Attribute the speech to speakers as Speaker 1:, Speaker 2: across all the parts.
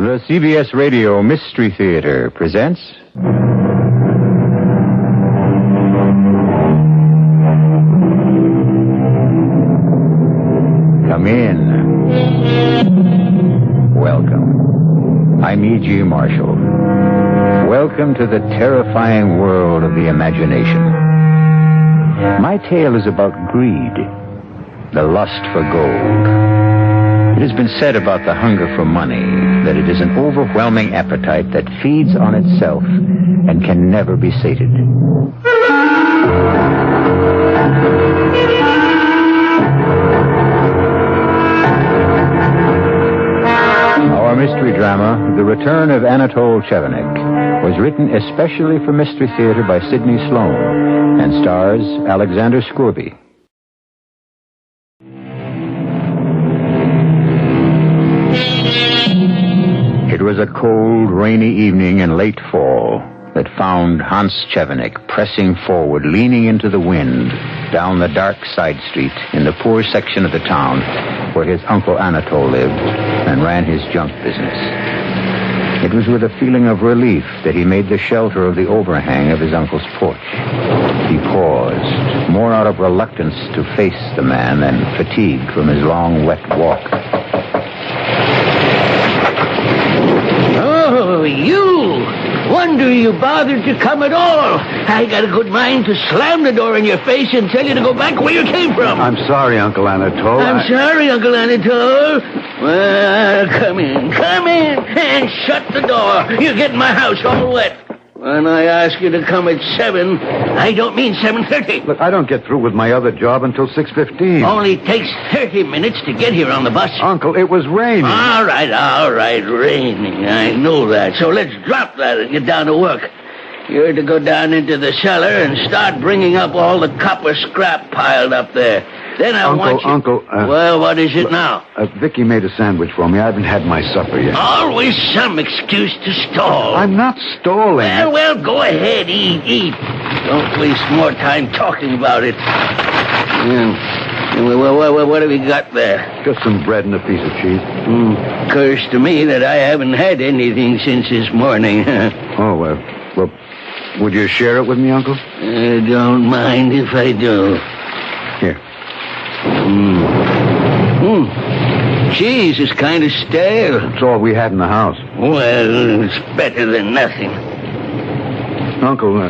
Speaker 1: The CBS Radio Mystery Theater presents... Come in. Welcome. I'm E.G. Marshall. Welcome to the terrifying world of the imagination. My tale is about greed, the lust for gold. It has been said about the hunger for money that it is an overwhelming appetite that feeds on itself and can never be sated. Our mystery drama, The Return of Anatole Chevenic, was written especially for Mystery Theater by Sidney Sloan and stars Alexander Scourby. It was a cold, rainy evening in late fall that found Hans Chevenic pressing forward, leaning into the wind, down the dark side street in the poor section of the town where his uncle Anatole lived and ran his junk business. It was with a feeling of relief that he made the shelter of the overhang of his uncle's porch. He paused, more out of reluctance to face the man than fatigue from his long, wet walk.
Speaker 2: Oh, you! Wonder you bothered to come at all. I got a good mind to slam the door in your face and tell you to go back where you came from.
Speaker 3: I'm sorry, Uncle Anatole.
Speaker 2: I'm sorry, Uncle Anatole. Well, come in, and shut the door. You get in my house all wet. When I ask you to come at 7, I don't mean 7:30.
Speaker 3: Look, I don't get through with my other job until 6:15.
Speaker 2: Only takes 30 minutes to get here on the bus.
Speaker 3: Uncle, it was raining.
Speaker 2: All right, raining. I know that. So let's drop that and get down to work. You're to go down into the cellar and start bringing up all the copper scrap piled up there. Then I want you...
Speaker 3: Uncle,
Speaker 2: well, what is it now?
Speaker 3: Vicky made a sandwich for me. I haven't had my supper yet.
Speaker 2: Always some excuse to stall.
Speaker 3: I'm not stalling.
Speaker 2: Well, go ahead, eat. Don't waste more time talking about it. What have you got there?
Speaker 3: Just some bread and a piece of cheese.
Speaker 2: Curse to me that I haven't had anything since this morning.
Speaker 3: Oh, well, would you share it with me, Uncle?
Speaker 2: I don't mind if I do.
Speaker 3: Here.
Speaker 2: Cheese is kind of stale.
Speaker 3: It's all we had in the house.
Speaker 2: Well, it's better than nothing.
Speaker 3: Uncle,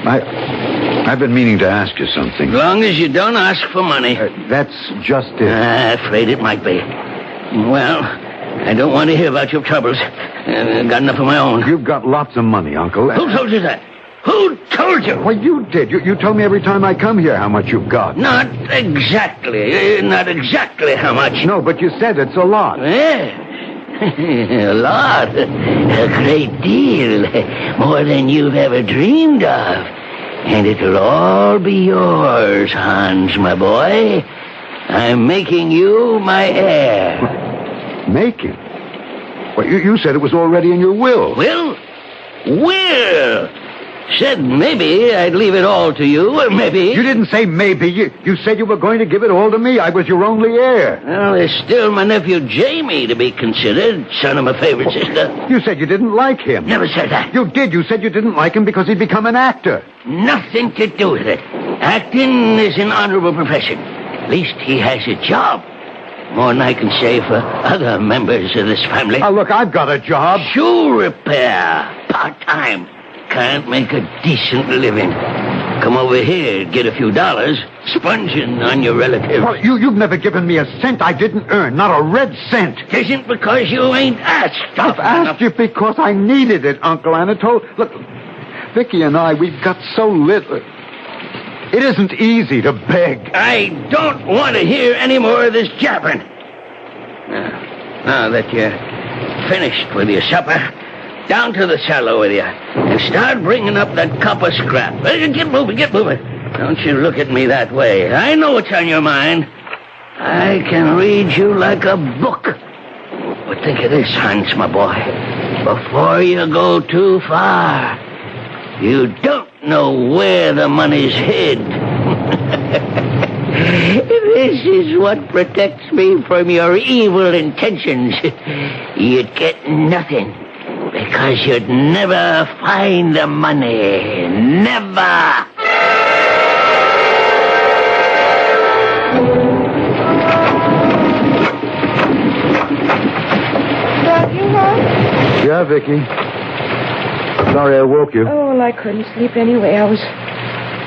Speaker 3: I've been meaning to ask you something.
Speaker 2: As long as you don't ask for money.
Speaker 3: That's just it.
Speaker 2: I'm afraid it might be. Well, I don't want to hear about your troubles. I've got enough of my own.
Speaker 3: You've got lots of money, Uncle.
Speaker 2: Who told you that? Who told you?
Speaker 3: Well, you did. You tell me every time I come here how much you've got.
Speaker 2: Not exactly. Not exactly how much.
Speaker 3: No, but you said it's a lot.
Speaker 2: Yeah. A lot. A great deal. More than you've ever dreamed of. And it'll all be yours, Hans, my boy. I'm making you my heir.
Speaker 3: Making? Well, you said it was already in your will.
Speaker 2: Will? Said maybe I'd leave it all to you, or maybe...
Speaker 3: You didn't say maybe. You said you were going to give it all to me. I was your only heir.
Speaker 2: Well, there's still my nephew Jamie to be considered, son of my favorite sister.
Speaker 3: You said you didn't like him.
Speaker 2: Never said that.
Speaker 3: You did. You said you didn't like him because he'd become an actor.
Speaker 2: Nothing to do with it. Acting is an honorable profession. At least he has a job. More than I can say for other members of this family.
Speaker 3: Now, look, I've got a job.
Speaker 2: Shoe repair. Part-time. Can't make a decent living. Come over here, get a few dollars, sponging on your relative.
Speaker 3: Well, you've never given me a cent I didn't earn, not a red cent.
Speaker 2: It isn't because you ain't asked.
Speaker 3: I've asked you because I needed it, Uncle Anatole. Look, Vicky and I, we've got so little. It isn't easy to beg.
Speaker 2: I don't want to hear any more of this jabbering. Now that you're finished with your supper, down to the cellar with you, and start bringing up that copper scrap. Get moving. Don't you look at me that way. I know what's on your mind. I can read you like a book. But think of this, Hans, my boy. Before you go too far, you don't know where the money's hid. This is what protects me from your evil intentions. You'd get nothing, because you'd never find the money. Never!
Speaker 3: Yeah, Vicky. Sorry I woke you.
Speaker 4: Oh, well, I couldn't sleep anyway. I was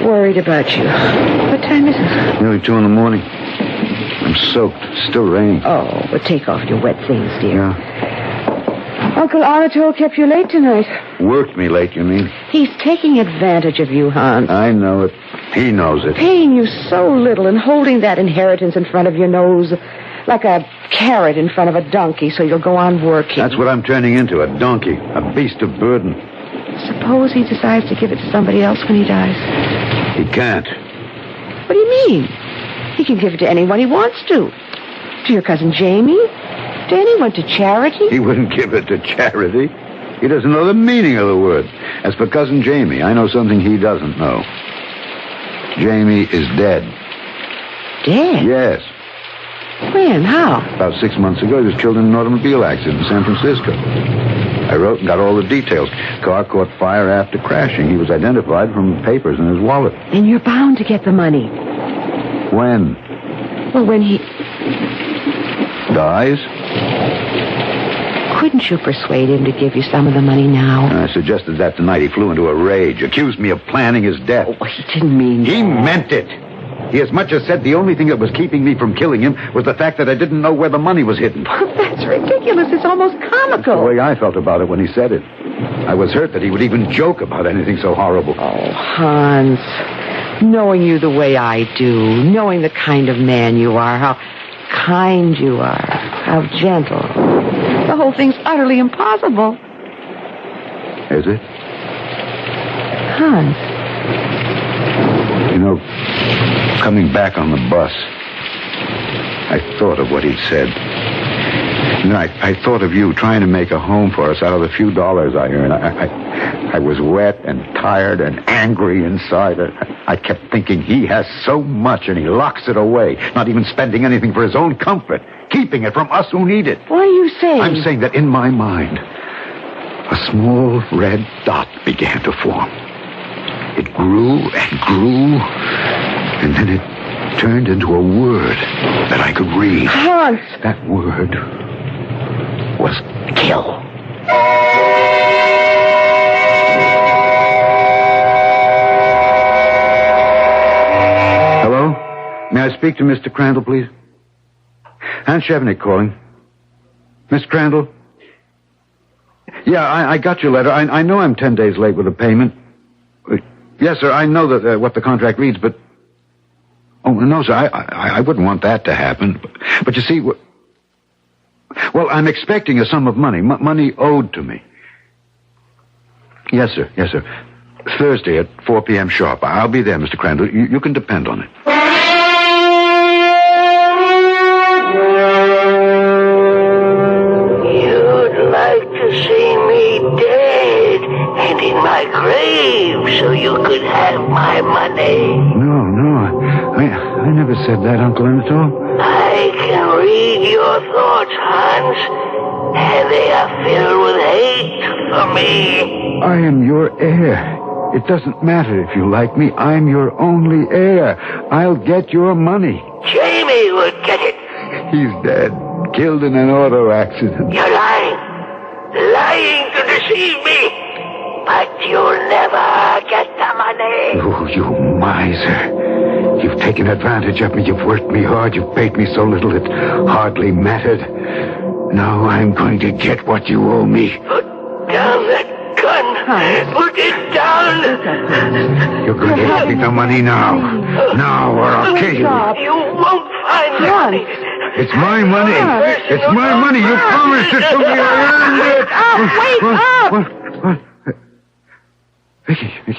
Speaker 4: worried about you. What time is it?
Speaker 3: Nearly 2 in the morning. I'm soaked. It's still raining.
Speaker 4: Oh, but take off your wet things, dear.
Speaker 3: Yeah.
Speaker 4: Uncle Anatole kept you late tonight.
Speaker 3: Worked me late, you mean?
Speaker 4: He's taking advantage of you, Hans.
Speaker 3: I know it. He knows it.
Speaker 4: Paying you so little and holding that inheritance in front of your nose like a carrot in front of a donkey so you'll go on working.
Speaker 3: That's what I'm turning into, a donkey, a beast of burden.
Speaker 4: Suppose he decides to give it to somebody else when he dies.
Speaker 3: He can't.
Speaker 4: What do you mean? He can give it to anyone he wants to. To your cousin Jamie? To anyone, to charity?
Speaker 3: He wouldn't give it to charity. He doesn't know the meaning of the word. As for cousin Jamie, I know something he doesn't know. Jamie is dead.
Speaker 4: Dead?
Speaker 3: Yes.
Speaker 4: When? How?
Speaker 3: About 6 months ago, he was killed in an automobile accident in San Francisco. I wrote and got all the details. Car caught fire after crashing. He was identified from papers in his wallet.
Speaker 4: And you're bound to get the money.
Speaker 3: When?
Speaker 4: Well, when he...
Speaker 3: Dies?
Speaker 4: Couldn't you persuade him to give you some of the money now?
Speaker 3: I suggested that tonight. He flew into a rage, accused me of planning his death.
Speaker 4: Oh, he didn't mean
Speaker 3: He
Speaker 4: that.
Speaker 3: meant it. He as much as said the only thing that was keeping me from killing him was the fact that I didn't know where the money was hidden.
Speaker 4: Oh, that's ridiculous. It's almost comical.
Speaker 3: The way I felt about it when he said it. I was hurt that he would even joke about anything so horrible.
Speaker 4: Oh, Hans, knowing you the way I do, knowing the kind of man you are, how kind you are, how gentle, the whole thing's utterly impossible.
Speaker 3: Is it?
Speaker 4: Hans.
Speaker 3: You know, coming back on the bus, I thought of what he'd said. You know, I thought of you trying to make a home for us out of the few dollars I earn. I was wet and tired and angry inside. I kept thinking he has so much and he locks it away, not even spending anything for his own comfort, keeping it from us who need it.
Speaker 4: What are you saying?
Speaker 3: I'm saying that in my mind, a small red dot began to form. It grew and grew, and then it turned into a word that I could read.
Speaker 4: Hans!
Speaker 3: That word was kill. Hello? May I speak to Mr. Crandall, please? Hans Chevenic calling. Miss Crandall? Yeah, I got your letter. I know I'm 10 days late with the payment. Yes, sir, I know that what the contract reads, but... Oh, no, sir, I wouldn't want that to happen. But you see... Well, I'm expecting a sum of money. Money owed to me. Yes, sir. Yes, sir. Thursday at 4 p.m. sharp. I'll be there, Mr. Crandall. You can depend on it.
Speaker 2: You'd like to see me dead and in my grave so you could have my money.
Speaker 3: No. I never said that, Uncle Anatole.
Speaker 2: I can read your thoughts, Hans, and they are filled with hate for me.
Speaker 3: I am your heir. It doesn't matter if you like me. I'm your only heir. I'll get your money.
Speaker 2: Jamie would get it.
Speaker 3: He's dead. Killed in an auto accident.
Speaker 2: You're lying. Lying to deceive me. But you'll never get the money.
Speaker 3: Oh, you miser. You've taken advantage of me. You've worked me hard. You've paid me so little it hardly mattered. Now I'm going to get what you owe me.
Speaker 2: Put down that gun. Put it down.
Speaker 3: You're going to give me the money now. Now, or I'll kill you.
Speaker 2: You won't find the money.
Speaker 3: It's my money. It's my money. You promised it to me. I earned it.
Speaker 4: Wake up!
Speaker 3: What? Vicky, is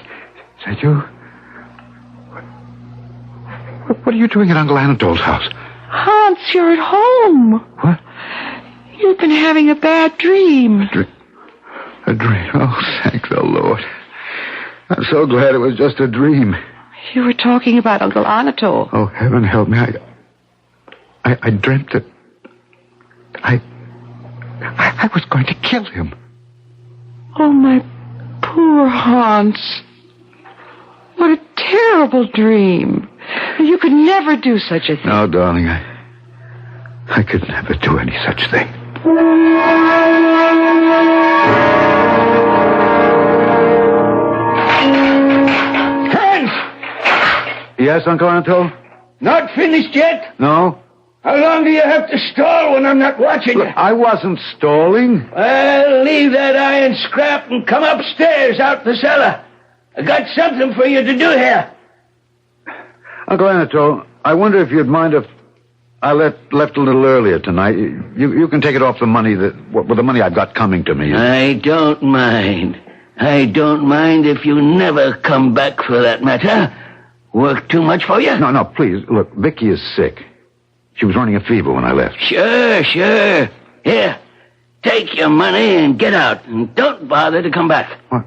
Speaker 3: that you? What are you doing at Uncle Anatole's house?
Speaker 4: Hans, you're at home.
Speaker 3: What?
Speaker 4: You've been having a bad dream.
Speaker 3: A dream? Oh, thank the Lord. I'm so glad it was just a dream.
Speaker 4: You were talking about Uncle Anatole.
Speaker 3: Oh, heaven help me. I dreamt that I was going to kill him.
Speaker 4: Oh, my poor Hans. What a terrible dream. You could never do such a thing.
Speaker 3: No, darling, I could never do any such thing.
Speaker 2: Hans!
Speaker 3: Yes, Uncle Anatole?
Speaker 2: Not finished yet?
Speaker 3: No?
Speaker 2: How long do you have to stall when I'm not watching
Speaker 3: Look,
Speaker 2: you?
Speaker 3: I wasn't stalling.
Speaker 2: Well, leave that iron scrap and come upstairs out the cellar. I got something for you to do here.
Speaker 3: Uncle Anatole, I wonder if you'd mind if I left a little earlier tonight. You can take it off the money the money I've got coming to me.
Speaker 2: I don't mind. I don't mind if you never come back for that matter. Work too much for you?
Speaker 3: No, please. Look, Vicky is sick. She was running a fever when I left.
Speaker 2: Sure. Here, take your money and get out. And don't bother to come back.
Speaker 3: What?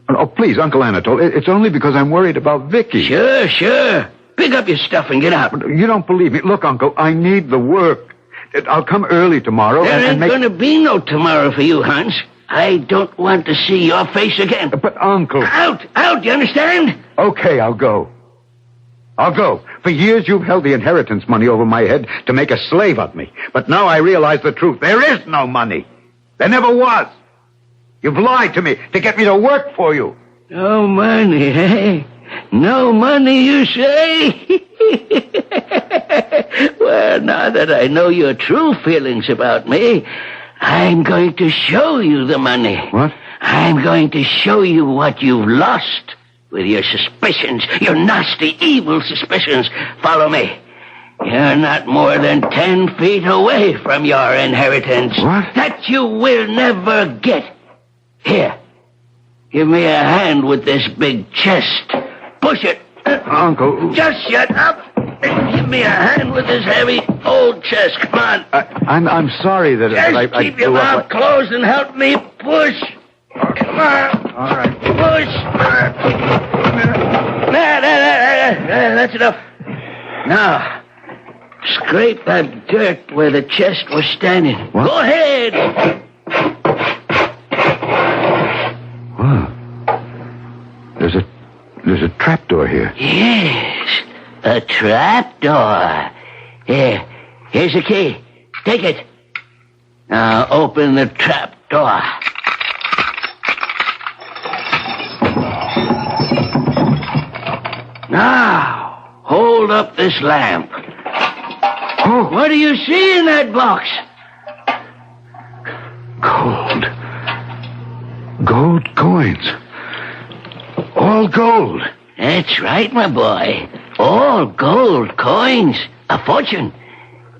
Speaker 3: Oh, please, Uncle Anatole. It's only because I'm worried about Vicky.
Speaker 2: Sure. Pick up your stuff and get out.
Speaker 3: You don't believe me. Look, Uncle, I need the work. I'll come early tomorrow
Speaker 2: There ain't
Speaker 3: make...
Speaker 2: going to be no tomorrow for you, Hans. I don't want to see your face again.
Speaker 3: But, Uncle...
Speaker 2: Out, you understand?
Speaker 3: Okay, I'll go. For years you've held the inheritance money over my head to make a slave of me. But now I realize the truth. There is no money. There never was. You've lied to me to get me to work for you.
Speaker 2: No money, eh? No money, you say? Well, now that I know your true feelings about me, I'm going to show you the money.
Speaker 3: What?
Speaker 2: I'm going to show you what you've lost with your suspicions, your nasty, evil suspicions. Follow me. You're not more than 10 feet away from your inheritance.
Speaker 3: What?
Speaker 2: That you will never get. Here, give me a hand with this big chest. Push it.
Speaker 3: Uncle...
Speaker 2: Just shut up. Give me a hand with this heavy old chest. Come on.
Speaker 3: I'm sorry that
Speaker 2: Just
Speaker 3: I
Speaker 2: keep your
Speaker 3: blew up
Speaker 2: mouth closed and help me push. Come on.
Speaker 3: All right.
Speaker 2: Push. There. That's enough. Now, scrape that dirt where the chest was standing.
Speaker 3: What?
Speaker 2: Go ahead.
Speaker 3: Wow. There's a trapdoor here.
Speaker 2: Yes, a trapdoor. Here's the key. Take it. Now open the trapdoor. Now, hold up this lamp.
Speaker 3: Oh,
Speaker 2: What do you see in that box?
Speaker 3: gold coins. All gold.
Speaker 2: That's right, my boy. All gold coins. A fortune.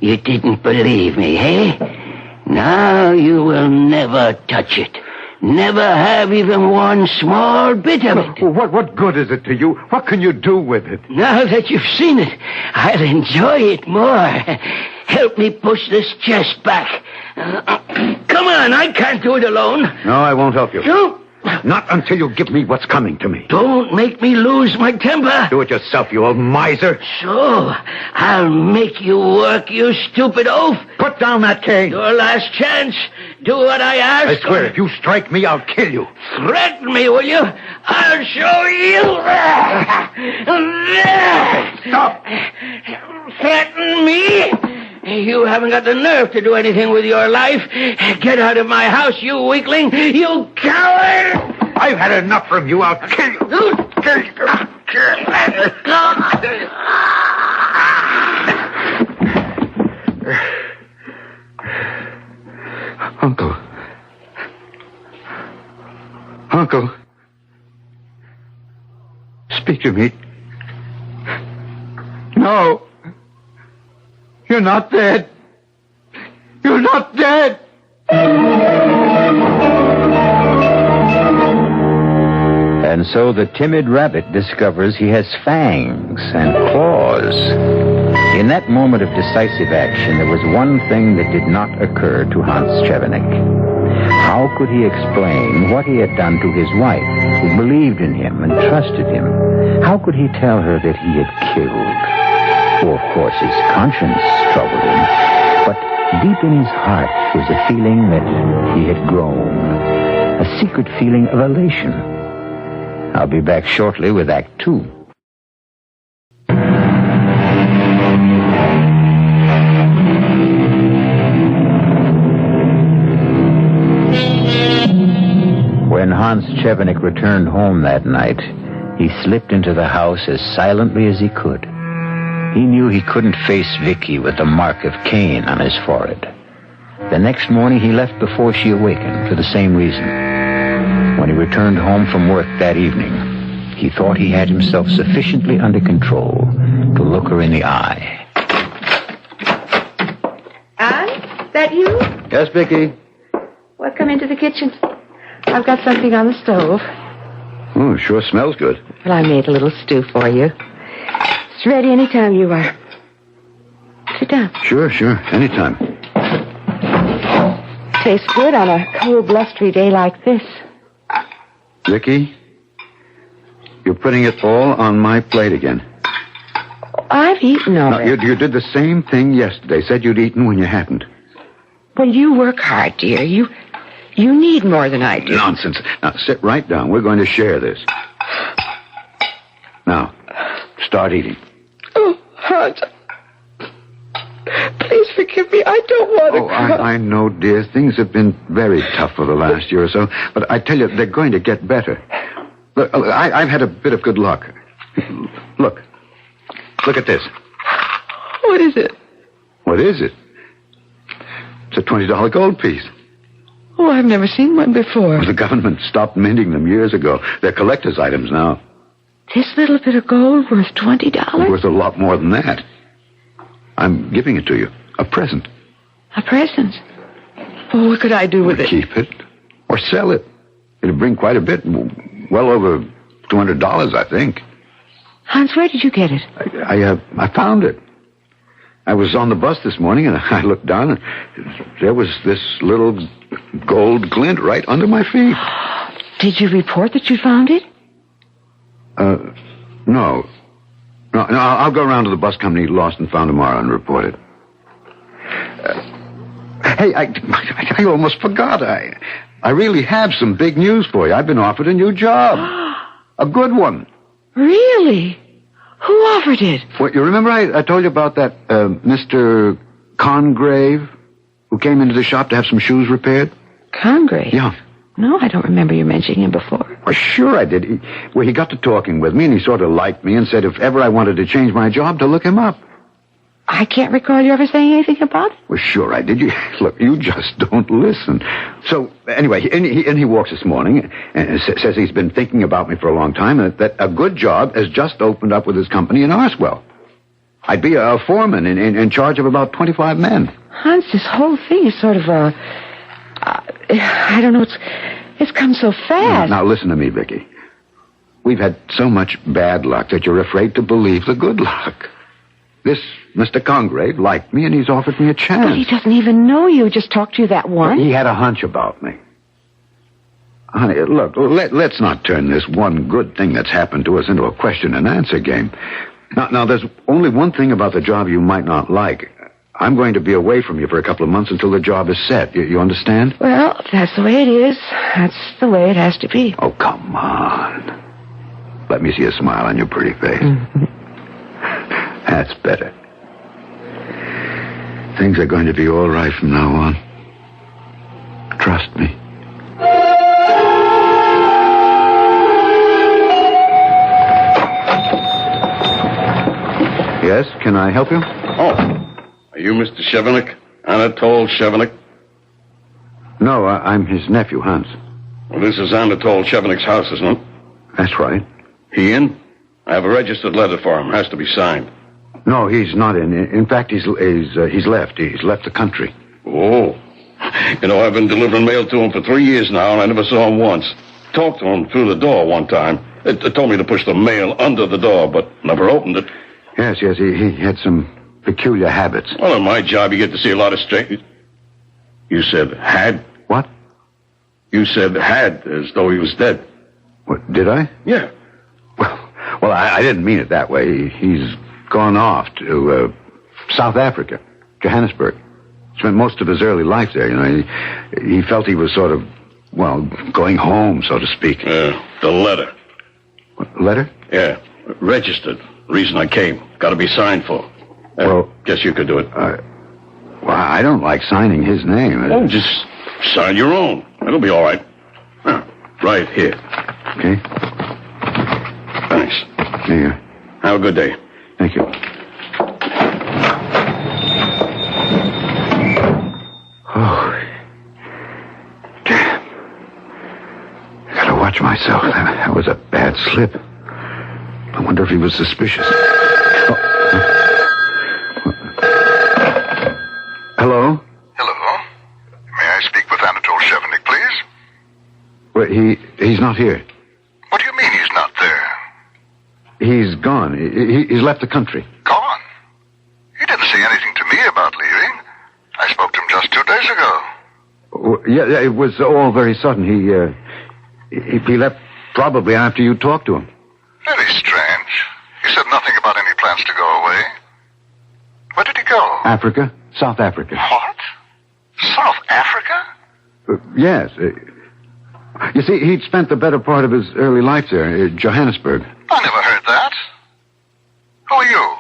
Speaker 2: You didn't believe me, eh? Now you will never touch it. Never have even one small bit of it.
Speaker 3: What good is it to you? What can you do with it?
Speaker 2: Now that you've seen it, I'll enjoy it more. Help me push this chest back. Come on, I can't do it alone.
Speaker 3: No, I won't help you.
Speaker 2: No,
Speaker 3: Not until you give me what's coming to me.
Speaker 2: don't make me lose my temper.
Speaker 3: Do it yourself, you old miser.
Speaker 2: So, I'll make you work, you stupid oaf.
Speaker 3: Put down that cane.
Speaker 2: Your last chance. Do what I ask.
Speaker 3: I swear, if you strike me, I'll kill you.
Speaker 2: Threaten me, will you? I'll show you.
Speaker 3: Stop.
Speaker 2: Threaten me? You haven't got the nerve to do anything with your life. Get out of my house, you weakling. You coward.
Speaker 3: I've had enough from you. I'll kill you. Uncle. Speak to me. No. You're not dead. You're not dead.
Speaker 1: And so the timid rabbit discovers he has fangs and claws. In that moment of decisive action, there was one thing that did not occur to Hans Chevenic. How could he explain what he had done to his wife, who believed in him and trusted him? How could he tell her that he had killed? Oh, of course, his conscience troubled him. But deep in his heart was a feeling that he had grown. A secret feeling of elation. I'll be back shortly with Act 2. When Hans Chevenic returned home that night, he slipped into the house as silently as he could. He knew he couldn't face Vicky with the mark of Cain on his forehead. The next morning he left before she awakened for the same reason. When he returned home from work that evening, he thought he had himself sufficiently under control to look her in the eye.
Speaker 4: Anne, is that you?
Speaker 3: Yes, Vicky.
Speaker 4: Well, come into the kitchen. I've got something on the stove.
Speaker 3: Oh, sure smells good.
Speaker 4: Well, I made a little stew for you. It's ready any time you are. Sit down.
Speaker 3: Sure. Anytime.
Speaker 4: Tastes good on a cold, blustery day like this.
Speaker 3: Vicky, you're putting it all on my plate again.
Speaker 4: I've eaten
Speaker 3: No,
Speaker 4: already.
Speaker 3: you did the same thing yesterday. Said you'd eaten when you hadn't.
Speaker 4: Well, you work hard, dear. You need more than I do.
Speaker 3: Nonsense. Now, sit right down. We're going to share this. Now, start eating.
Speaker 4: Oh, Hans. Please forgive me. I don't want to cry.
Speaker 3: I know, dear. Things have been very tough for the last year or so. But I tell you, they're going to get better. Look, I've had a bit of good luck. Look at this.
Speaker 4: What is it?
Speaker 3: What is it? It's a $20 gold piece.
Speaker 4: Oh, I've never seen one before.
Speaker 3: The government stopped minting them years ago. They're collector's items now.
Speaker 4: This little bit of gold worth $20?
Speaker 3: Worth a lot more than that. I'm giving it to you. A present.
Speaker 4: A present? Oh, what could I do with it?
Speaker 3: Keep it. Or sell it. It'll bring quite a bit. Well over $200, I think.
Speaker 4: Hans, where did you get it?
Speaker 3: I found it. I was on the bus this morning, and I looked down, and there was this little gold glint right under my feet.
Speaker 4: Did you report that you found it?
Speaker 3: No. No, I'll go around to the bus company lost and found tomorrow and report it. Hey, I almost forgot. I really have some big news for you. I've been offered a new job. A good one.
Speaker 4: Really? Who offered it?
Speaker 3: Well, you remember I told you about that Mr. Congrave who came into the shop to have some shoes repaired?
Speaker 4: Congrave?
Speaker 3: Yeah.
Speaker 4: No, I don't remember you mentioning him before.
Speaker 3: Well, sure I did. He got to talking with me, and he sort of liked me and said if ever I wanted to change my job, to look him up.
Speaker 4: I can't recall you ever saying anything about it.
Speaker 3: Well, sure I did. Look, you just don't listen. So, anyway, he walks this morning and says he's been thinking about me for a long time and that a good job has just opened up with his company in Arswell. I'd be a foreman in charge of about 25 men.
Speaker 4: Hans, this whole thing is sort of I don't know, it's come so fast.
Speaker 3: Now, listen to me, Vicky. We've had so much bad luck that you're afraid to believe the good luck. This Mr. Congrave liked me, and he's offered me a chance.
Speaker 4: But he doesn't even know you. Just talked to you that once.
Speaker 3: He had a hunch about me. Honey, look, let's not turn this one good thing that's happened to us into a question and answer game. Now, there's only one thing about the job you might not like. I'm going to be away from you for a couple of months until the job is set. You understand?
Speaker 4: Well, if that's the way it is, that's the way it has to be.
Speaker 3: Oh, come on. Let me see a smile on your pretty face. That's better. Things are going to be all right from now on. Trust me. Yes, can I help you?
Speaker 5: Oh, are you Mr. Chevenic? Anatole Chevenic?
Speaker 3: No, I'm his nephew, Hans.
Speaker 5: Well, this is Anatole Chevenic's house, isn't it?
Speaker 3: That's right.
Speaker 5: He in? I have a registered letter for him. Has to be signed.
Speaker 3: No, he's not in. In fact, he's left. He's left the country.
Speaker 5: Oh. You know, I've been delivering mail to him for 3 years now, and I never saw him once. Talked to him through the door one time. It told me to push the mail under the door, but never opened it.
Speaker 3: Yes, he had some peculiar habits.
Speaker 5: Well, in my job, you get to see a lot of strangers. You said had?
Speaker 3: What?
Speaker 5: You said had, as though he was dead.
Speaker 3: What, did I?
Speaker 5: Yeah.
Speaker 3: Well, I didn't mean it that way. He's gone off to South Africa, Johannesburg. Spent most of his early life there, you know. He felt he was sort of, well, going home, so to speak.
Speaker 5: The letter.
Speaker 3: What, letter?
Speaker 5: Yeah, registered. Reason I came. Got to be signed for.
Speaker 3: Well,
Speaker 5: guess you could do it.
Speaker 3: Well, I don't like signing his name.
Speaker 5: Oh, just sign your own. It'll be all right. Right here.
Speaker 3: Okay.
Speaker 5: Thanks.
Speaker 3: Here you are.
Speaker 5: Have a good day.
Speaker 3: Thank you. Oh, damn. I gotta watch myself. That was a bad slip. I wonder if he was suspicious. Oh. Hello?
Speaker 6: Hello. May I speak with Anatole Chevenic, please?
Speaker 3: Well, he's not here.
Speaker 6: What do you mean he's not there?
Speaker 3: He's gone. He's left the country.
Speaker 6: Gone? He didn't say anything to me about leaving. I spoke to him just 2 days ago.
Speaker 3: Yeah, it was all very sudden. He left probably after you talked to him.
Speaker 6: Very strange. He said nothing about any plans to go away. Where did he go?
Speaker 3: Africa? South Africa.
Speaker 6: What? South Africa?
Speaker 3: Yes. You see, he'd spent the better part of his early life there, Johannesburg.
Speaker 6: I never heard that. Who are you?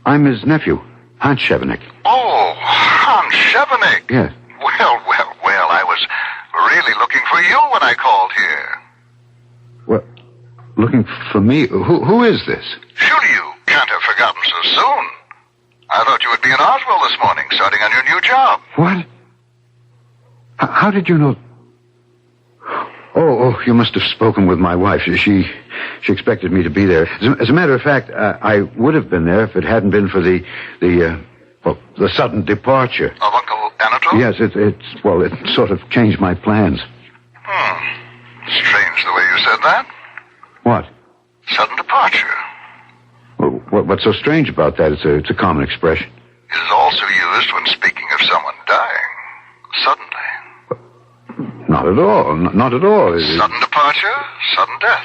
Speaker 3: I'm his nephew, Hans Chevenic.
Speaker 6: Oh, Hans Chevenic.
Speaker 3: Yes.
Speaker 6: Well, I was really looking for you when I called here.
Speaker 3: What? Looking for me? Who is this?
Speaker 6: Surely you can't have forgotten so soon. I thought you would be in Oswell this morning, starting on your new job.
Speaker 3: What? How did you know? Oh, you must have spoken with my wife. She expected me to be there. As a matter of fact, I would have been there if it hadn't been for the sudden departure.
Speaker 6: Of Uncle Anatole?
Speaker 3: Yes, it sort of changed my plans.
Speaker 6: Strange the way you said that.
Speaker 3: What?
Speaker 6: Sudden departure.
Speaker 3: Well, what's so strange about that? It's a common expression.
Speaker 6: It is also used when speaking of someone dying. Suddenly.
Speaker 3: Not at all. Not at all.
Speaker 6: Sudden departure, sudden death.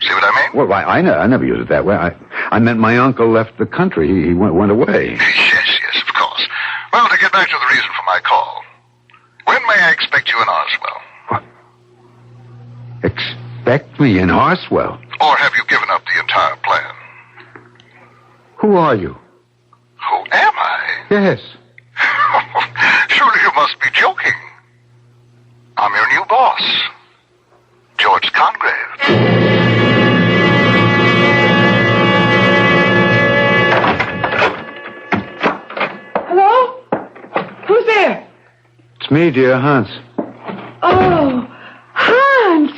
Speaker 6: See what I mean?
Speaker 3: Well, I never use it that way. I meant my uncle left the country. He went away.
Speaker 6: Yes, of course. Well, to get back to the reason for my call. When may I expect you in Oswell?
Speaker 3: What? Expect me in Oswell?
Speaker 6: Or have you given up the entire plan?
Speaker 3: Who are you?
Speaker 6: Who am I?
Speaker 3: Yes.
Speaker 6: Surely you must be joking. I'm your new boss, George Congrave.
Speaker 4: Hello? Who's there?
Speaker 3: It's me, dear, Hans.
Speaker 4: Oh, Hans!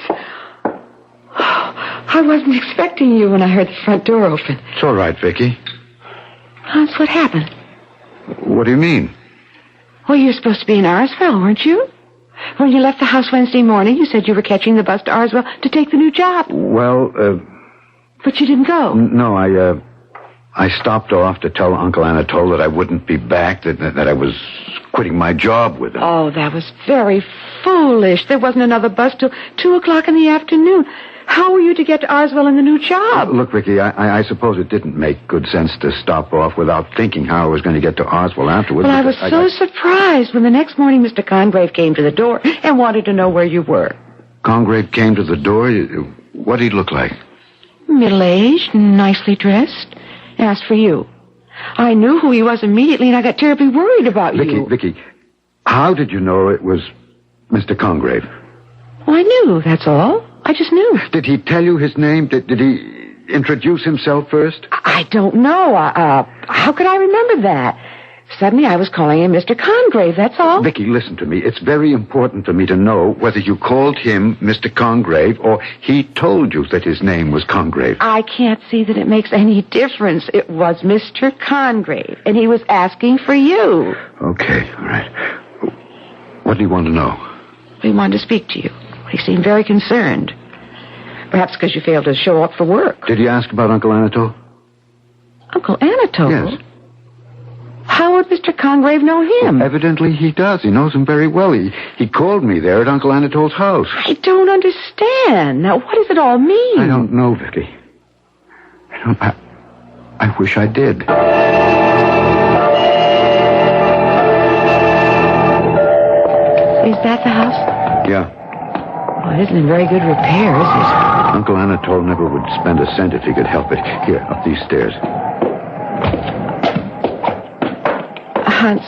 Speaker 4: I wasn't expecting you when I heard the front door open.
Speaker 3: It's all right, Vicky.
Speaker 4: Hans, what happened?
Speaker 3: What do you mean?
Speaker 4: Well, you were supposed to be in Arsville, weren't you? When you left the house Wednesday morning, you said you were catching the bus to Arsville to take the new job.
Speaker 3: Well,
Speaker 4: But you didn't go.
Speaker 3: No, I stopped off to tell Uncle Anatole that I wouldn't be back, that I was quitting my job with him.
Speaker 4: Oh, that was very foolish. There wasn't another bus till 2:00 in the afternoon. How were you to get to Arsville in the new job?
Speaker 3: Look, Vicky, I suppose it didn't make good sense to stop off without thinking how I was going to get to Arsville afterwards.
Speaker 4: Well, I was so surprised when the next morning Mr. Congrave came to the door and wanted to know where you were.
Speaker 3: Congrave came to the door? What did he look like?
Speaker 4: Middle-aged, nicely dressed. Asked for you. I knew who he was immediately, and I got terribly worried about you.
Speaker 3: Vicky, how did you know it was Mr. Congrave?
Speaker 4: Well, I knew, that's all. I just knew.
Speaker 3: Did he tell you his name? Did he introduce himself first?
Speaker 4: I don't know. How could I remember that? Suddenly I was calling him Mr. Congrave, that's all.
Speaker 3: Vicky, listen to me. It's very important to me to know whether you called him Mr. Congrave or he told you that his name was Congrave.
Speaker 4: I can't see that it makes any difference. It was Mr. Congrave, and he was asking for you.
Speaker 3: Okay, all right. What do you want to know?
Speaker 4: He wanted to speak to you. He seemed very concerned. Perhaps because you failed to show up for work.
Speaker 3: Did you ask about Uncle Anatole?
Speaker 4: Uncle Anatole?
Speaker 3: Yes.
Speaker 4: How would would Mr. Congrave know him?
Speaker 3: Evidently he does. He knows him very well. He called me there at Uncle Anatole's house.
Speaker 4: I don't understand. Now, what does it all mean?
Speaker 3: I don't know, Vicky. I wish I did.
Speaker 4: Is that the house?
Speaker 3: Yeah.
Speaker 4: Well, it isn't in very good repair, is it?
Speaker 3: Uncle Anatole never would spend a cent if he could help it. Here, up these stairs.
Speaker 4: Hans,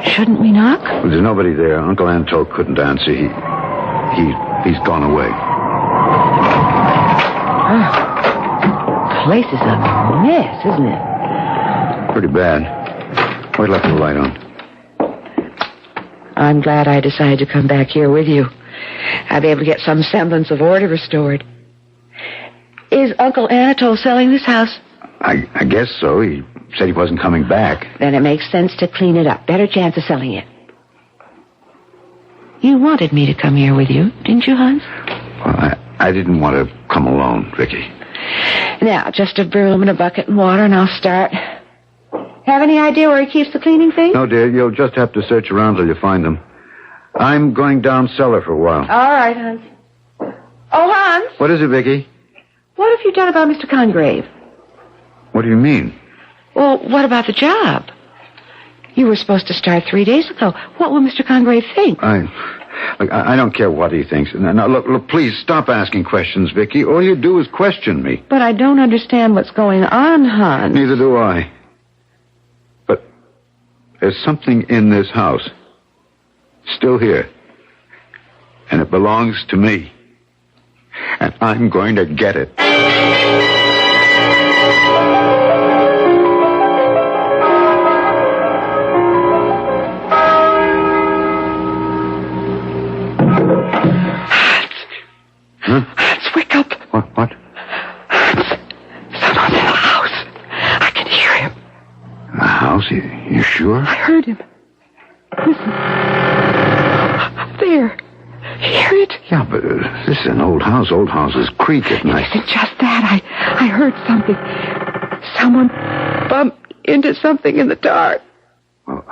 Speaker 4: shouldn't we knock?
Speaker 3: Well, there's nobody there. Uncle Anatole couldn't answer. He's gone away.
Speaker 4: The place is a mess, isn't it?
Speaker 3: Pretty bad. Wait till I put the light on.
Speaker 4: I'm glad I decided to come back here with you. I'll be able to get some semblance of order restored. Is Uncle Anatole selling this house?
Speaker 3: I guess so. He said he wasn't coming back.
Speaker 4: Then it makes sense to clean it up. Better chance of selling it. You wanted me to come here with you, didn't you, Hans?
Speaker 3: Well, I didn't want to come alone, Vicky.
Speaker 4: Now, just a broom and a bucket and water, and I'll start. Have any idea where he keeps the cleaning things?
Speaker 3: No, dear. You'll just have to search around till you find them. I'm going down cellar for a while.
Speaker 4: All right, Hans. Oh, Hans!
Speaker 3: What is it, Vicky?
Speaker 4: What have you done about Mr. Congrave?
Speaker 3: What do you mean?
Speaker 4: Well, what about the job? You were supposed to start 3 days ago. What will Mr. Congrave think?
Speaker 3: I don't care what he thinks. Now, look, please stop asking questions, Vicky. All you do is question me.
Speaker 4: But I don't understand what's going on, Hans.
Speaker 3: Neither do I. But there's something in this house. Still here. And it belongs to me. And I'm going to get it.
Speaker 4: Hans, wake up.
Speaker 3: What?
Speaker 4: Someone's in the house. I can hear him.
Speaker 3: In the house? You sure?
Speaker 4: I heard him. Listen. There. Hear it?
Speaker 3: Yeah, but this is an old house. Old houses creak at night.
Speaker 4: It isn't just that. I heard something. Someone bumped into something in the dark.
Speaker 3: Well,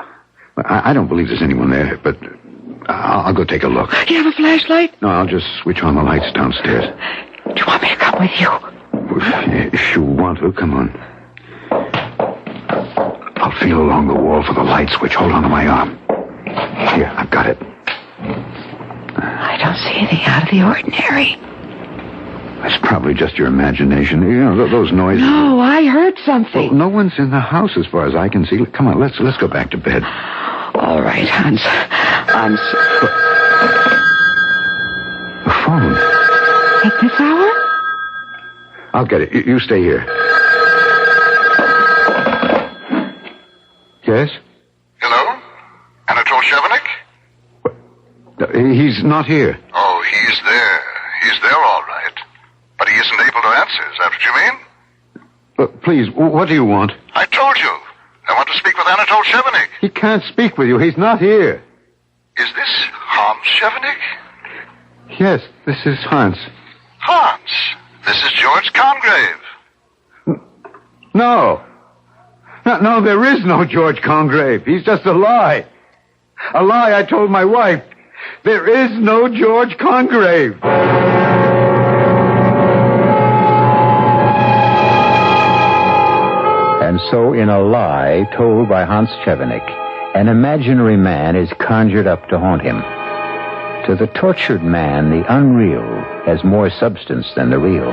Speaker 3: I don't believe there's anyone there, but I'll go take a look.
Speaker 4: You have a flashlight?
Speaker 3: No, I'll just switch on the lights downstairs.
Speaker 4: Do you want me to come with you?
Speaker 3: If you want to, come on. I'll feel along the wall for the light switch. Hold on to my arm. Here, I've got it.
Speaker 4: I don't see anything out of the ordinary.
Speaker 3: That's probably just your imagination. You know, those noises.
Speaker 4: No, I heard something.
Speaker 3: Well, no one's in the house as far as I can see. Come on, let's go back to bed.
Speaker 4: All right, Hans.
Speaker 3: The phone.
Speaker 4: At this hour?
Speaker 3: I'll get it. You stay here. Yes?
Speaker 6: Hello? Anatole Chevenic?
Speaker 3: He's not here.
Speaker 6: Oh, he's there. He's there all right. But he isn't able to answer. Is that what you mean?
Speaker 3: Please, what do you want?
Speaker 6: I told you. I want to speak with Anatole Chevenic.
Speaker 3: He can't speak with you. He's not here.
Speaker 6: Is this Hans Chevenic?
Speaker 3: Yes, this is Hans.
Speaker 6: Hans, this is George Congrave.
Speaker 3: No, there is no George Congrave. He's just a lie. A lie I told my wife. There is no George Congrave.
Speaker 1: And so, in a lie told by Hans Chevenic, an imaginary man is conjured up to haunt him. To the tortured man, the unreal has more substance than the real.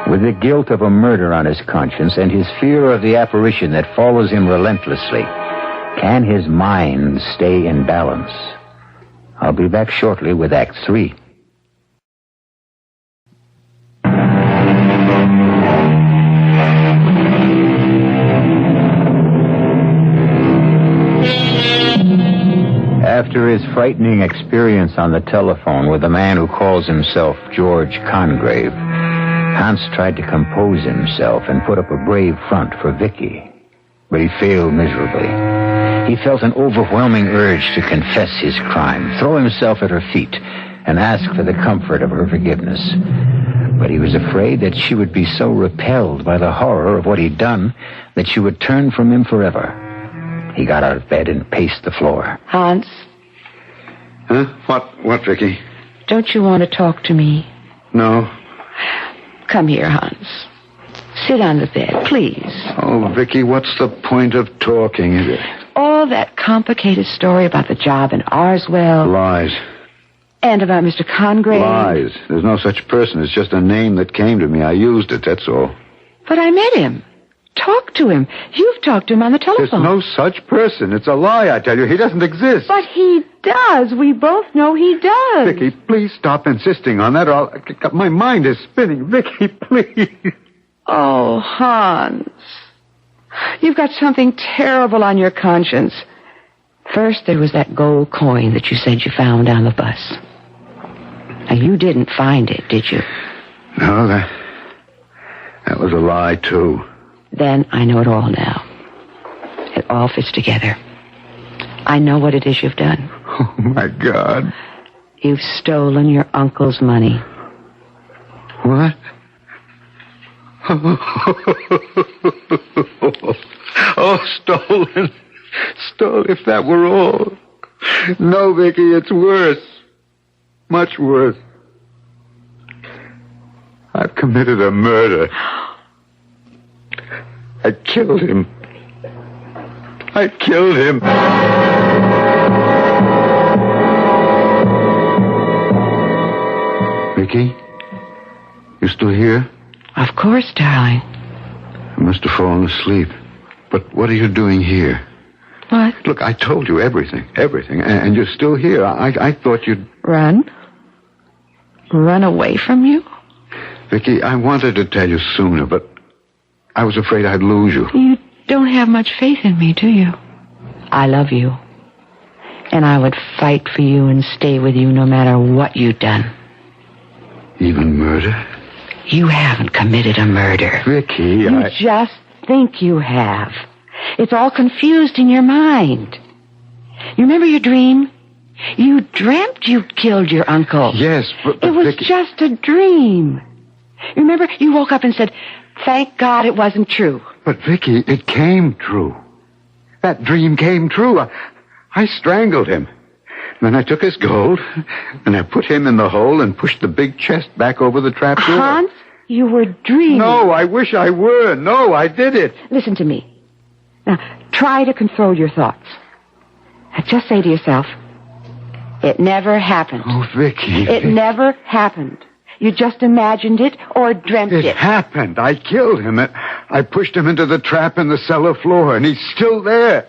Speaker 1: With the guilt of a murder on his conscience and his fear of the apparition that follows him relentlessly, can his mind stay in balance? I'll be back shortly with Act 3. After his frightening experience on the telephone with a man who calls himself George Congrave, Hans tried to compose himself and put up a brave front for Vicky, but he failed miserably. He felt an overwhelming urge to confess his crime, throw himself at her feet, and ask for the comfort of her forgiveness. But he was afraid that she would be so repelled by the horror of what he'd done that she would turn from him forever. He got out of bed and paced the floor.
Speaker 4: Hans,
Speaker 3: Huh? What, Vicky?
Speaker 4: don't you want to talk to me?
Speaker 3: No.
Speaker 4: Come here, Hans. Sit on the bed, please.
Speaker 3: Oh, Vicky, what's the point of talking?
Speaker 4: All that complicated story about the job in Arswell.
Speaker 3: Lies.
Speaker 4: And about Mr. Congrave.
Speaker 3: Lies. There's no such person. It's just a name that came to me. I used it, that's all.
Speaker 4: But I met him. Talked to him. You've talked to him on the
Speaker 3: There's
Speaker 4: telephone.
Speaker 3: no such person. It's a lie, I tell you. He doesn't exist.
Speaker 4: But he does. We both know he does.
Speaker 3: Vicky, please stop insisting on that, or my mind is spinning. Vicky, please.
Speaker 4: Oh, Hans. You've got something terrible on your conscience. First, there was that gold coin that you said you found on the bus. Now, you didn't find it, did you?
Speaker 3: No, that was a lie, too.
Speaker 4: Then I know it all now. It all fits together. I know what it is you've done.
Speaker 3: Oh, my God.
Speaker 4: You've stolen your uncle's money.
Speaker 3: What? Oh, stolen. Stolen, if that were all. No, Vicky, it's worse. Much worse. I've committed a murder. I killed him. I killed him. Vicky? You still here?
Speaker 4: Of course, darling.
Speaker 3: I must have fallen asleep. But what are you doing here?
Speaker 4: What?
Speaker 3: Look, I told you everything. And you're still here. I thought you'd...
Speaker 4: Run? Run away from you?
Speaker 3: Vicky, I wanted to tell you sooner, but I was afraid I'd lose you.
Speaker 4: You don't have much faith in me, do you? I love you. And I would fight for you and stay with you no matter what you'd done.
Speaker 3: Even murder?
Speaker 4: You haven't committed a murder.
Speaker 3: Vicky,
Speaker 4: You just think you have. It's all confused in your mind. You remember your dream? You dreamt you killed your uncle.
Speaker 3: Yes, but
Speaker 4: It was
Speaker 3: Vicky...
Speaker 4: just a dream. You remember? You woke up and said, "Thank God it wasn't true."
Speaker 3: But, Vicky, it came true. That dream came true. I strangled him. Then I took his gold, and I put him in the hole and pushed the big chest back over the trap door.
Speaker 4: Hans, you were dreaming.
Speaker 3: No, I wish I were. No, I did it.
Speaker 4: Listen to me. Now, try to control your thoughts. Now, just say to yourself, it never happened.
Speaker 3: Oh, Vicky.
Speaker 4: It never happened. You just imagined it or dreamt
Speaker 3: It
Speaker 4: it.
Speaker 3: happened. I killed him. I pushed him into the trap in the cellar floor, and he's still there.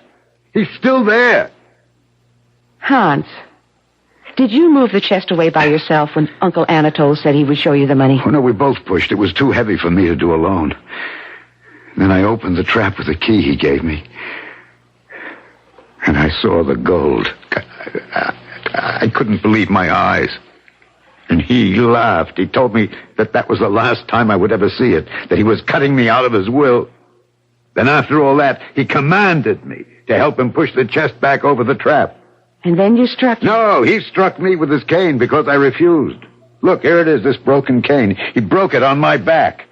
Speaker 3: He's still there.
Speaker 4: Hans, did you move the chest away by yourself when Uncle Anatole said he would show you the money?
Speaker 3: Oh, no, we both pushed. It was too heavy for me to do alone. Then I opened the trap with the key he gave me. And I saw the gold. I couldn't believe my eyes. And he laughed. He told me that was the last time I would ever see it, that he was cutting me out of his will. Then after all that, he commanded me to help him push the chest back over the trap.
Speaker 4: And then you struck him.
Speaker 3: No, he struck me with his cane because I refused. Look, here it is, this broken cane. He broke it on my back.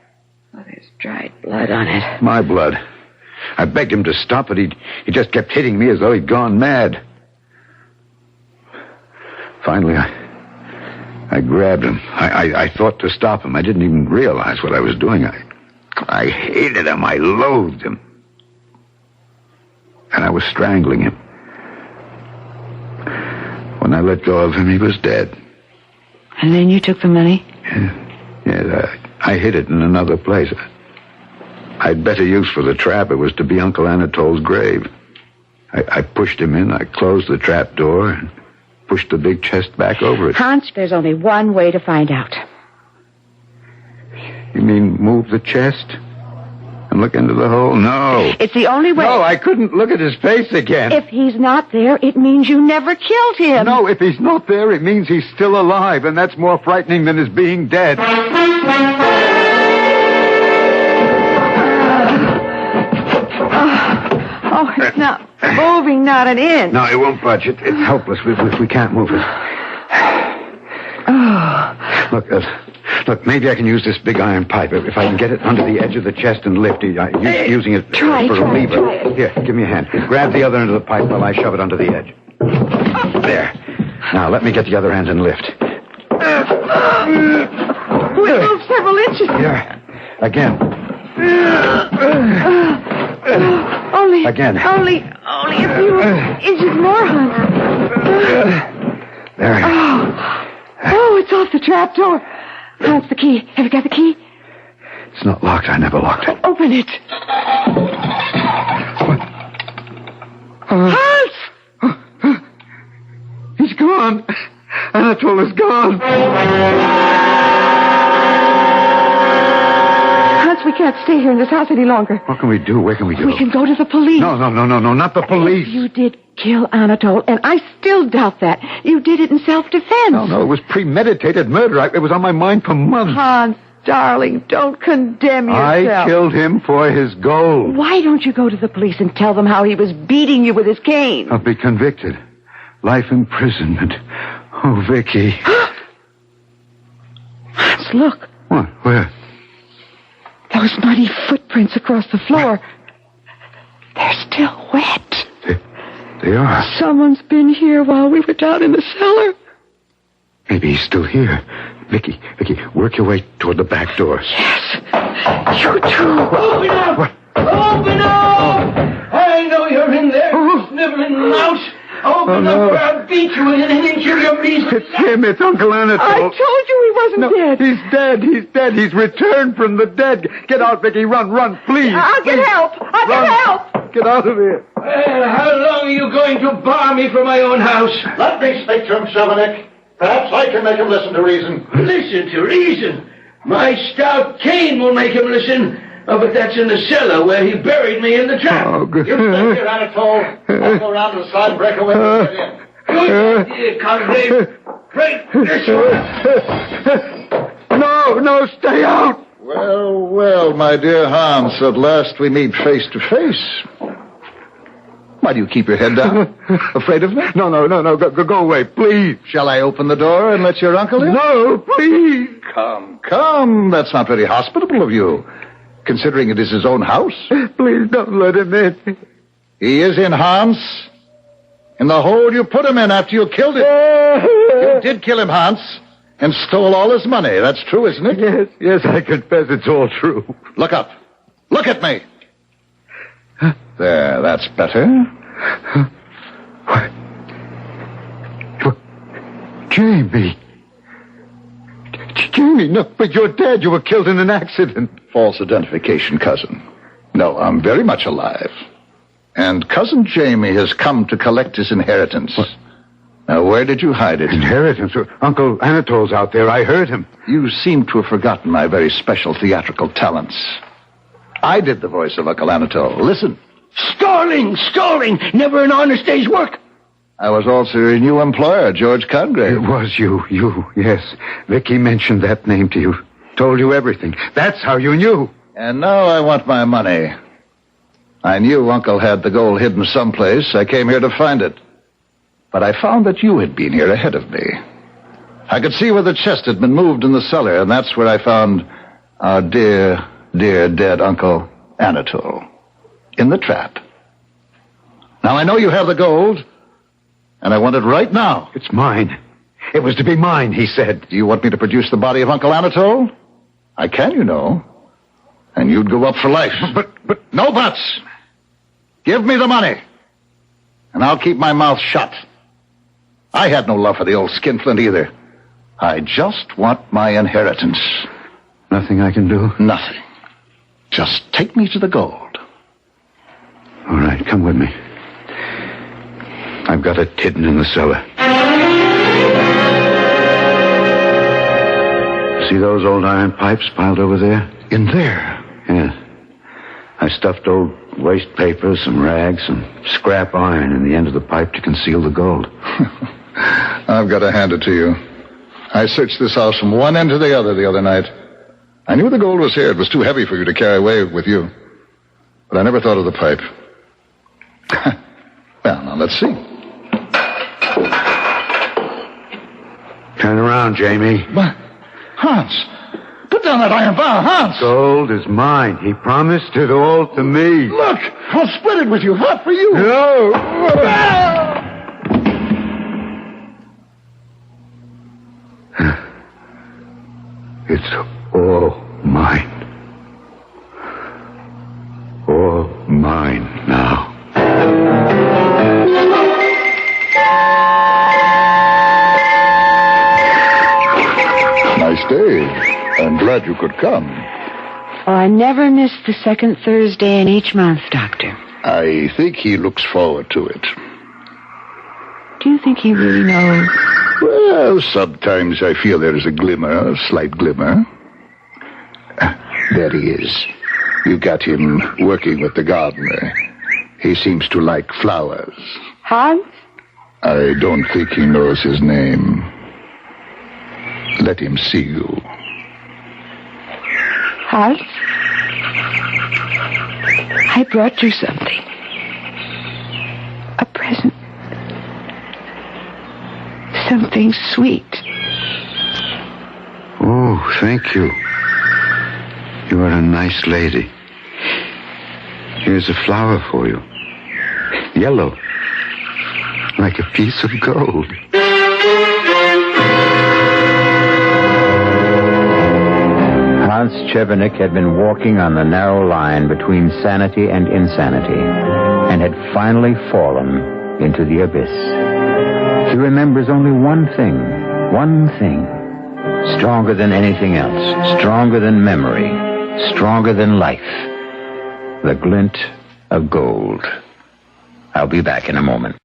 Speaker 4: Oh, there's dried blood on it.
Speaker 3: My blood. I begged him to stop, but he just kept hitting me as though he'd gone mad. Finally, I grabbed him. I thought to stop him. I didn't even realize what I was doing. I hated him. I loathed him. And I was strangling him. When I let go of him, he was dead.
Speaker 4: And then you took the money?
Speaker 3: Yeah, I hid it in another place. I'd better use for the trap. It was to be Uncle Anatole's grave. I pushed him in. I closed the trap door and pushed the big chest back over it.
Speaker 4: Hans, there's only one way to find out.
Speaker 3: You mean move the chest and look into the hole? No.
Speaker 4: It's the only way.
Speaker 3: No, I couldn't look at his face again.
Speaker 4: If he's not there, it means you never killed him.
Speaker 3: No, if he's not there, it means he's still alive, and that's more frightening than his being dead.
Speaker 4: Oh, it's not moving, not an inch.
Speaker 3: No, it won't budge. It's helpless. We can't move it.
Speaker 4: Oh.
Speaker 3: Look, Look, maybe I can use this big iron pipe. If I can get it under the edge of the chest and lift it, using it for a lever. Here, give me a hand. Grab the other end of the pipe while I shove it under the edge. There. Now, let me get the other end and lift.
Speaker 4: We moved several inches.
Speaker 3: Here. Again. Again.
Speaker 4: Only a few inches more, Hans.
Speaker 3: There.
Speaker 4: Oh, it's off the trap door. Hans, the key. Have you got the key?
Speaker 3: It's not locked. I never locked it.
Speaker 4: Open it.
Speaker 3: What?
Speaker 4: Hans!
Speaker 3: He's gone. Anatole is gone.
Speaker 4: Hans, we can't stay here in this house any longer.
Speaker 3: What can we do? Where can we go?
Speaker 4: We can go to the police.
Speaker 3: No, not the police.
Speaker 4: You did kill Anatole, and I still doubt that. You did it in self-defense.
Speaker 3: No, it was premeditated murder. It was on my mind for months.
Speaker 4: Hans, darling, don't condemn yourself.
Speaker 3: I killed him for his gold.
Speaker 4: Why don't you go to the police and tell them how he was beating you with his cane?
Speaker 3: I'll be convicted. Life imprisonment. Oh, Vicky.
Speaker 4: Hans, look.
Speaker 3: What? Where?
Speaker 4: Those muddy footprints across the floor. They're still wet.
Speaker 3: They are.
Speaker 4: Someone's been here while we were down in the cellar.
Speaker 3: Maybe he's still here. Vicky, work your way toward the back door.
Speaker 4: Yes. You too.
Speaker 2: Open up!
Speaker 3: What?
Speaker 2: Open up! I know you're in there, sniveling mouse. Open up or I'll beat you within an inch of your reason.
Speaker 3: It's him. It's Uncle Anatole.
Speaker 4: I told you he wasn't dead.
Speaker 3: He's dead. He's dead. He's returned from the dead. Get out, Vicky. Run, please.
Speaker 4: I'll get help. I'll get help.
Speaker 3: Get out of here.
Speaker 2: Well, how long are you going to bar me from my own house?
Speaker 6: Let me speak to him, Chevenic. Perhaps I can make him listen to reason.
Speaker 2: Listen to reason? My stout cane will make him listen. Oh, but that's in the cellar where he buried me in the trap.
Speaker 3: Oh, good.
Speaker 6: You stay here, Anatole. I'll go around to the side and break away and get in.
Speaker 2: Good idea, Congreve. Break this one.
Speaker 3: No, stay out.
Speaker 6: Well, my dear Hans, at last we meet face to face. Why do you keep your head down? Afraid of me?
Speaker 3: No. Go away, please.
Speaker 6: Shall I open the door and let your uncle in?
Speaker 3: No, please.
Speaker 6: Come. That's not very hospitable of you, considering it is his own house.
Speaker 3: Please don't let him in.
Speaker 6: He is in, Hans. In the hole you put him in after you killed him. You did kill him, Hans, and stole all his money. That's true, isn't it?
Speaker 3: Yes, I confess it's all true.
Speaker 6: Look up. Look at me. There, that's better.
Speaker 3: What? Jamie. Jamie, no, but you're dead. You were killed in an accident.
Speaker 6: False identification, cousin. No, I'm very much alive. And Cousin Jamie has come to collect his inheritance.
Speaker 3: What?
Speaker 6: Now, where did you hide it?
Speaker 3: Inheritance? Uncle Anatole's out there. I heard him.
Speaker 6: You seem to have forgotten my very special theatrical talents. I did the voice of Uncle Anatole. Listen.
Speaker 2: Stalling! Never an honest day's work.
Speaker 6: I was also your new employer, George Congreve.
Speaker 3: It was you, yes. Vicky mentioned that name to you. Told you everything. That's how you knew.
Speaker 6: And now I want my money. I knew Uncle had the gold hidden someplace. I came here to find it. But I found that you had been here ahead of me. I could see where the chest had been moved in the cellar, and that's where I found our dear dead Uncle Anatole. In the trap. Now, I know you have the gold, and I want it right now.
Speaker 3: It's mine. It was to be mine, he said.
Speaker 6: Do you want me to produce the body of Uncle Anatole? I can, you know. And you'd go up for life.
Speaker 3: But...
Speaker 6: No buts. Give me the money, and I'll keep my mouth shut. I had no love for the old skinflint either. I just want my inheritance.
Speaker 3: Nothing I can do?
Speaker 6: Nothing. Just take me to the gold.
Speaker 3: All right, come with me. I've got it hidden in the cellar. See those old iron pipes piled over there?
Speaker 6: In there?
Speaker 3: Yeah. I stuffed old waste paper, some rags, and scrap iron in the end of the pipe to conceal the gold.
Speaker 6: I've got to hand it to you. I searched this house from one end to the other night. I knew the gold was here. It was too heavy for you to carry away with you. But I never thought of the pipe. Well, now, let's see.
Speaker 3: Turn around, Jamie.
Speaker 6: What? Hans, Put down that iron bar, Hans.
Speaker 3: Gold is mine. He promised it all to me.
Speaker 6: Look, I'll split it with you. Half for you.
Speaker 3: No! It's all mine. All mine now.
Speaker 6: Nice day. I'm glad you could come.
Speaker 4: Oh, I never miss the second Thursday in each month, Doctor.
Speaker 6: I think he looks forward to it.
Speaker 4: Do you think he really knows?
Speaker 6: Well, sometimes I feel there is a glimmer, a slight glimmer. There he is. You got him working with the gardener. He seems to like flowers.
Speaker 4: Hans?
Speaker 6: I don't think he knows his name. Let him see you.
Speaker 4: Hans? I brought you something. A present. Something sweet.
Speaker 3: Oh, thank you. You are a nice lady. Here's a flower for you. Yellow. Like a piece of gold.
Speaker 1: Hans Chevenic had been walking on the narrow line between sanity and insanity, and had finally fallen into the abyss. He remembers only one thing, stronger than anything else, stronger than memory, stronger than life, the glint of gold. I'll be back in a moment.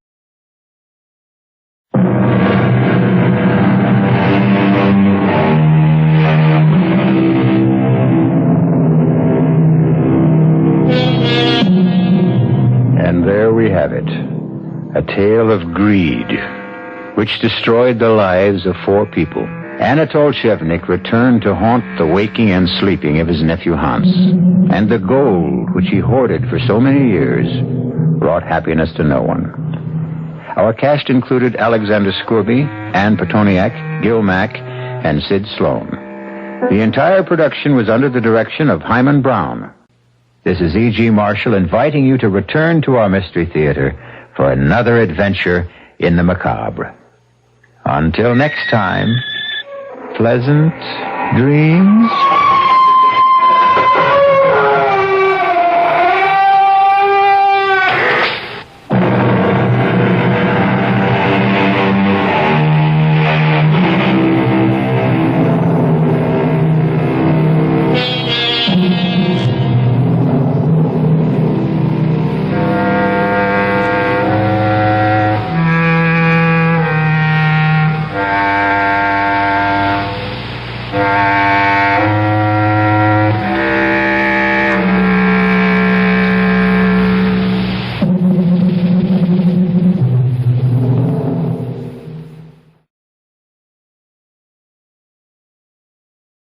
Speaker 1: And there we have it, a tale of greed, which destroyed the lives of 4 people. Anatole Chevenic returned to haunt the waking and sleeping of his nephew Hans. And the gold, which he hoarded for so many years, brought happiness to no one. Our cast included Alexander Scourby, Anne Petoniak, Gil Mack, and Sid Sloan. The entire production was under the direction of Hyman Brown. This is E.G. Marshall inviting you to return to our Mystery Theater for another adventure in the macabre. Until next time, pleasant dreams.